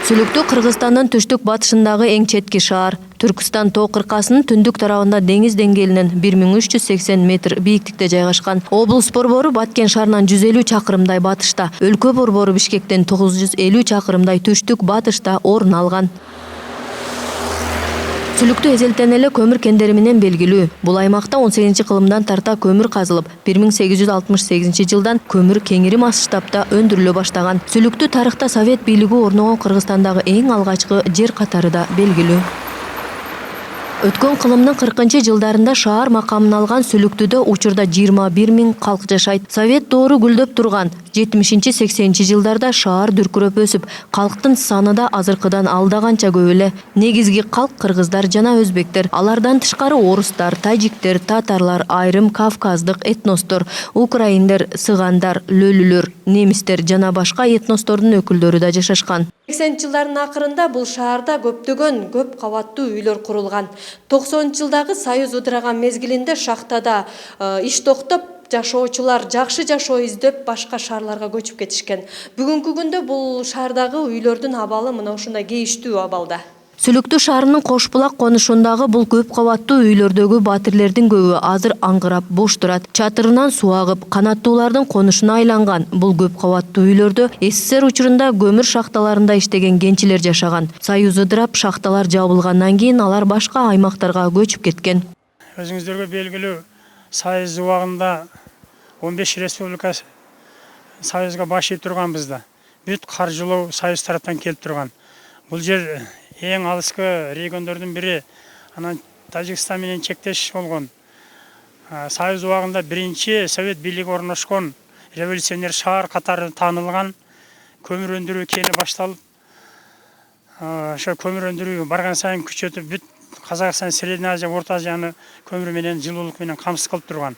Сүлүктүү Кыргызстандын түштүк батышындагы эң четки шаар. Түркістан тоо кыркасынын түндүк тарабында деңиз деңгээлинен 1380 метр бийиктикте жайгашкан. Облус борбору Баткен шаарынан 150 чакырымдай батышта, өлкө борбору Бишкектен 950 чакырымдай түштүк батышта орун алган. Сүлүктүү эзелтен эле көмүр кендери менен белгилүү. Бул аймакта 18-кылымдан тарта көмүр казылып, 1868 жылдан көмүр кеңири масштабта өндүрүлө баштаган. Сүлүктүү тарыхта Совет бийлиги орногон Кыргызстандагы эң алгачкы жер катары да белгилүү. Өткөн кылымдын 40-жылдарында шаар макамын алган Сүлүктүүдө учурда 21 000 калк жашайт. Совет доору гүлдөп турган 70-80 жылдарда шаар дүркүрөп өсүп, калктын саны да азыркыдан алда канча көп эле. Негизги калк кыргыздар жана өзбектер. Алардан тышкары орустар, тажиктер, татарлар, айрым кавказдык этностор, украиндер, сыгандар, лөлүлөр, немистер жана башка этностордун өкүлдөрү да жашашкан. 80-жылдардын акырында бул шаарда көп кабаттуу үйлөр курулган. 90-жылдагы Союз ыдыраган мезгилинде шахтада иш токтоп, жашоочулар жакшы жашоо издеп башка шаарларга көчүп кетишкен. Бүгүнкү күндө бул шаардагы үйлөрдүн абалы мына ушундай кейиштүү абалда. Сүлүктүү шаарынын Кош булак конушундагы бул көп кабаттуу үйлөрдөгү батирлердин көбү азыр аңгырап бош турат. Чатырынан суу агып, канаттуулардын конушуна айланган. Бул көп кабаттуу үйлөрдө СССР учурунда көмүр шахталарында иштеген кенчилер жашаган. Союз ыдырап, шахталар жабылгандан кийин алар башка аймактарга көчүп кеткен. Өзүңүздөргө белгилүү, Союз убагында 15 республика Союзга баш ийип турганбызда. Бүт каржылоо Союз тараптан келип турган. Бул жер эң алыскы региондордун бири, анан Тажикстан менен чектеш болгон. Союз убагында биринчи Совет бийлиги орношкон революционер шаар катары таанылган. Көмүр өндүрүү кени башталып, ошо көмүр өндүрүү барган сайын күчөтүп, бүт Казакстан, Средний Азия, Орто Азияны көмүр менен, жылуулук менен камсыз кылып турган.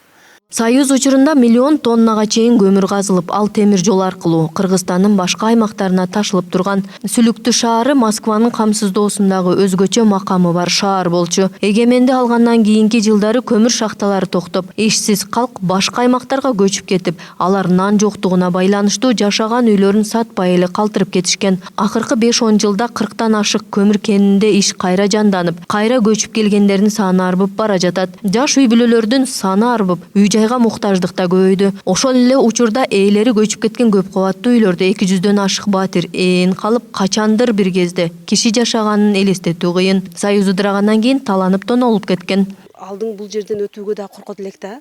Союз учурунда 1 000 000 тоннага чейин көмүр казылып, ал темир жол аркылуу Кыргызстандын башка аймактарына ташылып турган. Сүлүктүү шаары Москванын камсыздоосундагы өзгөчө макамы бар шаар болчу. Эгемендик алгандан кийинки жылдары көмүр шахталары токтоп, ишсиз калк башка аймактарга көчүп кетип, алар нан жоктугуна байланыштуу жашаган үйлөрүн сатпай эле калтырып кетишкен. Акыркы 5-10 жылда 40тан ашык көмүр кенинде иш кайра жанданып, кайра көчүп келгендердин саны арбып бара жатат. Жаш үй бүлөлөрдүн саны арбып, га муктаждык да көбөйдү. Ошол эле учурда ээлери көчүп кеткен көп кабаттуу үйлөрдө 200дөн ашык батир ээн калып, качандыр бир кезде киши жашаганын элестетүү кыйын. Союз ыдырагандан кийин таланып тонолуп кеткен. Алдың бул жерден өтүүгө да коркот элек да.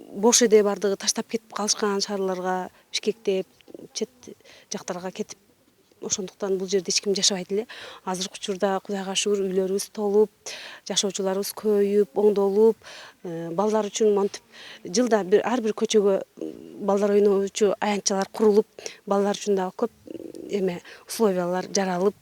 Бош эде бардыгы таштап кетип калышкан шаарларга, Бишкекте, чет жактарга кетип, ошондуктан бул жерде эч ким жашабайт эле. Азыркы учурда Кудайга шүгүр үйлөрүбүз толуп, жашоочуларыбыз көбөйүп, оңдолуп, балдар үчүн монтип жылда ар бир көчөгө балдар ойночу аянтчалар курулуп, балдар үчүн да көп условиялар жаралып,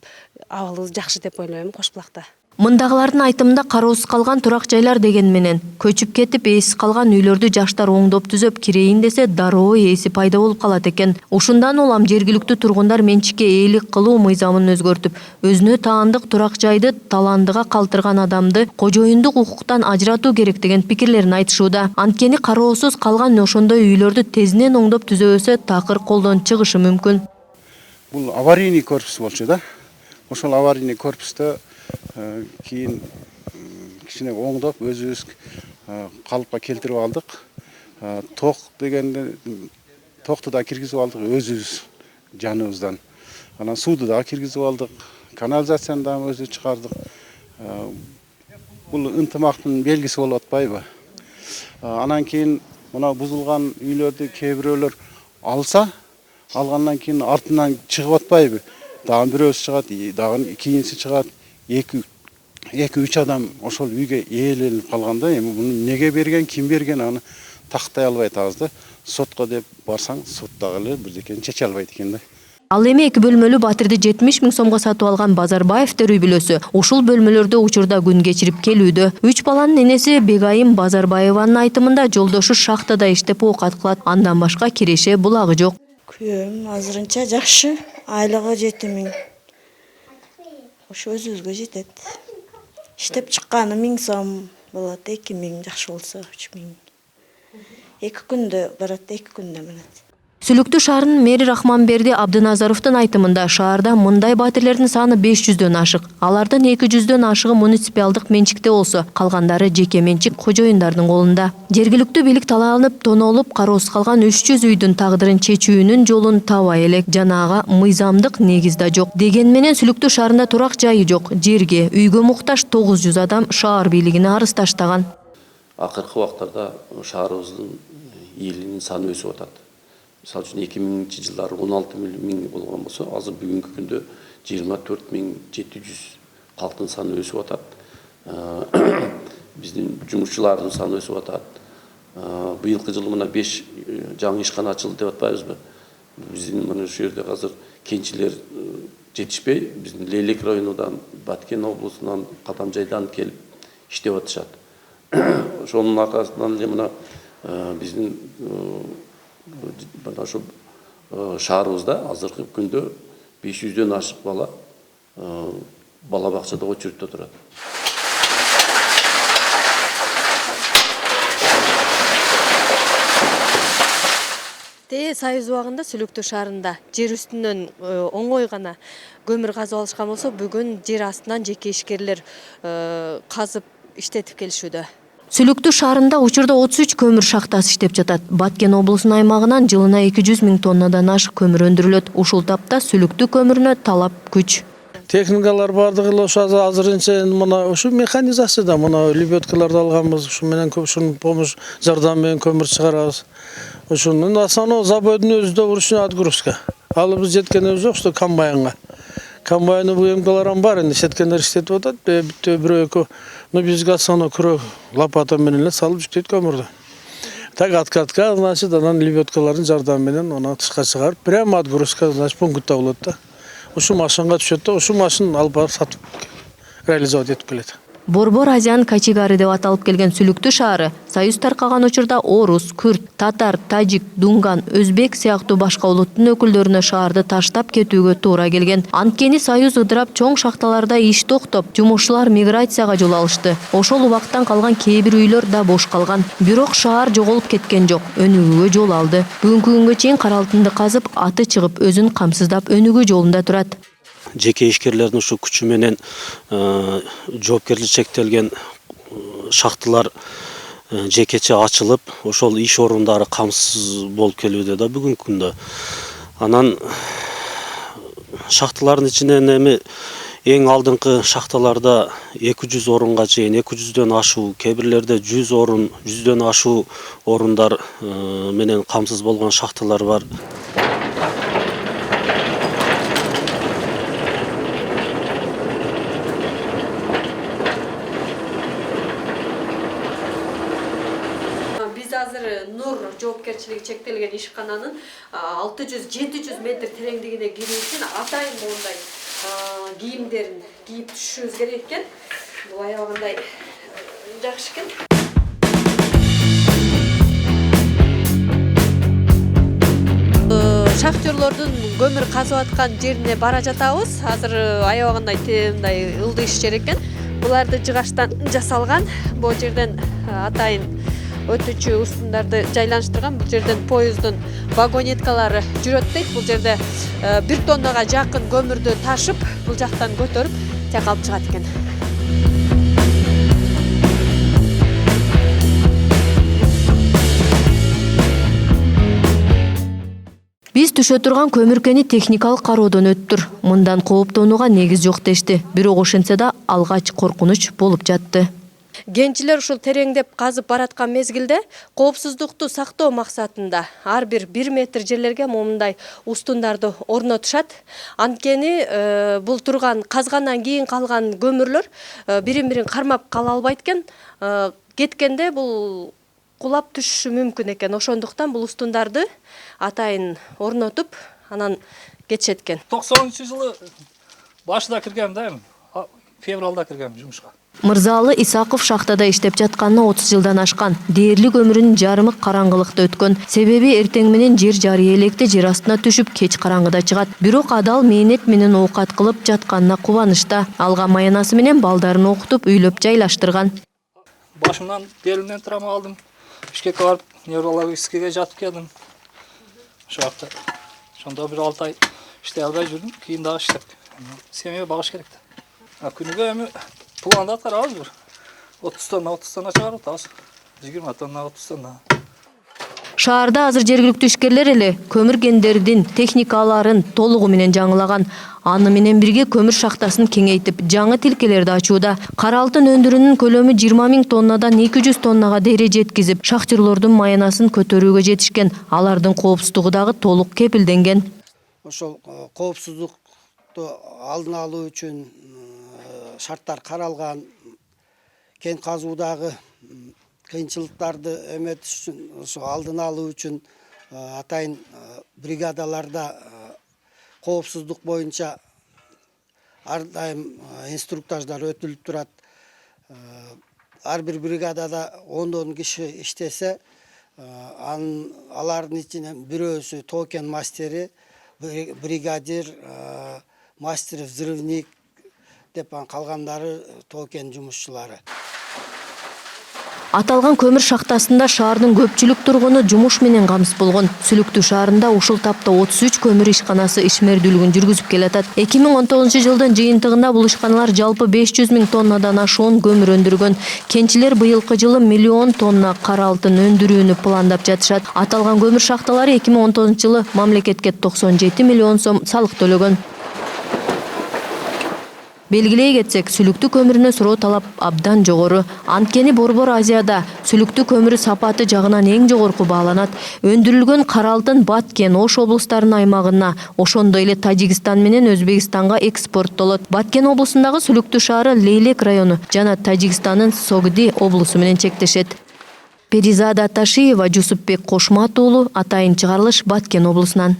абалыбыз жакшы деп ойлойм Кош булакта. Мындагылардын айтымында кароосуз калган турак жайлар деген менен көчүп кетип ээсиз калган үйлөрдү жаштар оңдоп түзөп кирейин десе дароо ээси пайда болуп калат экен. Ушундан улам жергиликтүү тургундар менчикке ээлик кылуу мыйзамын өзгөртүп, өзүнө таандык турак жайды таландыга калтырган адамды кожоюндук укуктан ажыратуу керек деген пикирлерин айтышууда. Анткени кароосуз калган ошондой үйлөрдү тезинен оңдоп түзөбөсө такыр колдон чыгышы мүмкүн. Бул аварийный корпус болчу да. Ошол аварийный корпусту кийин кичине оңдоп өзүбүз калыпка келтирип алдык. Ток дегенде токту да киргизип алдык өзүбүз жаныбыздан. Анан сууду да киргизип алдык. Канализацияны да өзү чыгардык. Бул ынтымактын белгиси болуп атпайбы? Анан кийин мына бузулган үйлөрдү кээ бирөөлөр алса, алгандан кийин артынан чыгып атпайбы? Дагы бирөөсү чыгат, дагы кийинси чыгат. 2-3 адам ошол үйгө ээленип калганда, эми муну неге берген, ким берген аны тактай албай атабыз да. Сотко деп барсаң, сот дагы эле бирдекени чече албайт экен да. Ал эми 2 бөлмөлүү батирди 70 000 сомго сатып алган Базарбаевдер үй бүлөсү ушул бөлмөлөрдө учурда күн кечирип келүүдө. 3 баланын энеси Бегайым Базарбаеванын айтымында жолдошу шахтада иштеп оокат кылат. Андан башка киреше булагы жок. Күйөөм азырынча жакшы, айлыгы 7 000. Ошо өзүбүзгө жетет. Иштеп чыкканы 1000 сом болот, 2 000 жакшы болсо 3 000. 2 күндө барат, 2 күндө барат. Сүлүктүү шаарынын мэри Рахманберди Абдыназаровдун айтымында шаарда мындай батирлердин саны 500дөн ашык. Алардын 200дөн ашыгы муниципалдык менчикте болсо, калгандары жеке менчик кожоюндардын колунда. Жергиликтүү бийлик талаанып, тоноолуп, кароосуз калган 300 үйдүн тагдырын чечүүнүн жолун табай элек. Жанага мыйзамдык негиз да жок. Деген менен Сүлүктүү шаарында турак жайы жок. Жерге, үйгө муктаж 900 адам шаар бийлигине арыз таштаган. Акыркы убактарда шаарыбыздын элинин саны өсүп атат. Мисалы үчүн 2000 жылдары 16 миң болгон болсо, азыр бүгүнкү күндө 24.700 калктын саны өсүп атат. Биздин жумушчулардын саны өсүп атат. Быйылкы жылы мына 5 жаңы ишкана ачылды деп атпайбызбы? Биздин мына ушул жерде азыр кенчилер жетишпей, биздин Лейлек районунан, Баткен облусунан, Кадамжайдан келип иштеп атышат. Ошонун аркасынан эле мына биздин мына ошо шаарыбызда азыркы күндө 500дөн ашык бала бакчада очередте турат. Союз убагында Сүлүктүү шаарында жер үстүнөн оңой гана көмүр казып алышкан болсо, бүгүн жер астынан жеке ишкерлер казып иштетип келишүүдө. Сүлүктүү шаарында учурда 33 көмүр шахтасы иштеп жатат. Баткен облусунун аймагынан жылына 200 миң тоннадан ашык көмүр өндүрүлөт. Ушул тапта сүлүктүү көмүрүнө талап күч. Техникалар бардыгы ошо азырынча мына ушу механизацияда мына лебедкаларды алганбыз, ушу менен ушунун помощь жардам менен көмүр чыгарабыз. Ушунун основной заводдун өзүдө вручную отгрузка. Ал биз жеткенибиз жок, что комбайнга. Комбайны буемкалар бар, энди сеткендер иштетип атат, бирөө экөө. Но бизге основной күрөк лопата менен эле салып жүктөйт көмүрдү. Так откатка, значит, анан лебедкалардын жардамы менен аны тышка чыгарып, прямо отгрузка, значит, пунктта болот да. Ушу машинага түшөт да, ушу машин алып барып сатып реализовать этип келет. Борбор Азиян качегары деп аталып келген Сүлүктүү шаары Союз таркаган учурда орус, күрд, татар, тажик, дунган, өзбек сыяктуу башка улуттун өкүлдөрүнө шаарды таштап кетүүгө туура келген. Анткени Союз ыдырап чоң шахталарда иш токтоп, жумушчулар миграцияга жол алышты. Ошол убактан калган кээ бир үйлөр да бош калган. Бирок шаар жоголуп кеткен жок, өнүгүүгө жол алды. Бүгүнкү күнгө чейин кара алтынды казып, аты чыгып, өзүн камсыздап өнүгүү жолунда турат. Жеке ишкерлердин ушу күчү менен жоопкерчилиги чектелген шахталар жекече ачылып, ошол иш орундары камсыз болуп келүүдө да бүгүнкү күндө. Анан шахталардын ичинен эми эң алдыңкы шахталарда 200 орунга чейин, 200дөн ашуу, кээ бирлерде 100 орун, 100дөн ашуу орундар менен камсыз болгон шахталар бар. Азыр Нур жоопкерчилиги чектелген ишкананын 600-700 метр тереңдигине кирүү үчүн атайын моундай кийимдерин кийип түшүшүбүз керек экен. Бул аябагандай жакшы экен. Шахтерлордун көмүр казып аткан жерине бара жатабыз. Азыр аябагандай мындай ылдый иш жер экен. Буларды жыгачтан жасалган. Бул жерден атайын өтүүчү устундарды жайланыштырган. Бул жерден поезддун вагонеткалары жүрөт дейт. Бул жерде 1 тоннага жакын көмүрдү ташып, бул жактан көтөрүп, тияка алып чыгат экен. Биз түшө турган көмүркени техникалык кароодон өттүр. Мындан кооптонууга негиз жок дешти. Бирок ошентсе да алгач коркунуч болуп жатты. Кенчилер ушул тереңдеп казып бараткан мезгилде коопсуздукту сактоо максатында ар бир 1 метр жерлерге момундай устундарды орнотушат. Анткени бул турган казгандан кийин калган көмүрлөр бирин-бирин кармап кала албайт экен. Кеткенде бул кулап түшүшү мүмкүн экен. Ошондуктан бул устундарды атайын орнотуп, анан кетишет экен. 90-жылы башында киргем да, февралда киргем жумушка. Мырзалы Исаков шахтада иштеп жатканына 30 жылдан ашкан. Дээрлик өмүрүн жарымы караңгылыкта өткөн. Себеби эртең менен жер жарый электе жер астына түшүп кеч караңгыда чыгат. Бирок адал мээнет менен оокат кылып жатканына кубанычта. Алган маянасы менен балдарын окутуп, үйлөп жайлаштырган. Башымдан белимден травма алдым. Бишкекке барып неврологическийге жатып келдим. Şu hafta. Şonda bir 6 ay işley alбай жүрдüm. Кейін daha işledik. Semeye bağış gerekti. Күніге эми планда тарабыз bir. 30 tonna чыгарып атабыз. 20 tonna 30 tonna. Шаарда азыр жергиликтүү ишкерлер эле көмүр кендердин техникаларын толугу менен жаңылаган. Аны менен бирге көмүр шахтасын кеңейтип, жаңы тилкелерди ачууда. Кара алтын өндүрүүнүн көлөмү 20 000 тоннадан 200 тоннага дейре жеткизип, шахтерлордун маянасын көтөрүүгө жетишкен. Алардын коопсуздугу дагы толук кепилденген. Ошол коопсуздукту алдын алуу үчүн шарттар каралган. Кен казуудагы кыйынчылыктарды эметиш үчүн, ошо алдын алуу үчүн атайын бригадаларда коопсуздук боюнча ар дайым инструктаждар өтүлүп турат. Ар бир бригадада 10 киши иштесе, алардын ичинен бирөөсү токен мастери, бригадир, мастер взрывник деп калгандары токен жумушчулары. Аталган көмүр шахтасында шаардын көпчүлүк тургуну жумуш менен камсыз болгон. Сүлүктүү шаарында ушул тапта 33 көмүр ишканасы ишмердүүлүгүн жүргүзүп келатат. 2019 жылдын жыйынтыгында бул ишканалар жалпы 500 000 тоннадан ашуун көмүр өндүргөн. Кенчилер быйылкы жылы 1 000 000 тонна кара алтын өндүрүүнү пландап жатышат. Аталган көмүр шахталары 2019 жылы мамлекетке 97 миллион сом салык төлөгөн. Белгилей кетсек, сүлүктүү көмүрүнө суроо талап абдан жогору. Анткени Борбор Азияда сүлүктүү көмүрү сапаты жагынан эң жогорку бааланат. Өндүрүлгөн кара алтын Баткен, Ош облустарынын аймагына, ошондой эле Тажикстан менен Өзбекстанга экспорттолот. Баткен облусундагы сүлүктүү шаары Лейлек району жана Тажикстандын Согди облусу менен чектешет. Перизада Ташиева, Жусупбек Кошмат уулу, Атайын чыгарылыш Баткен облусунан.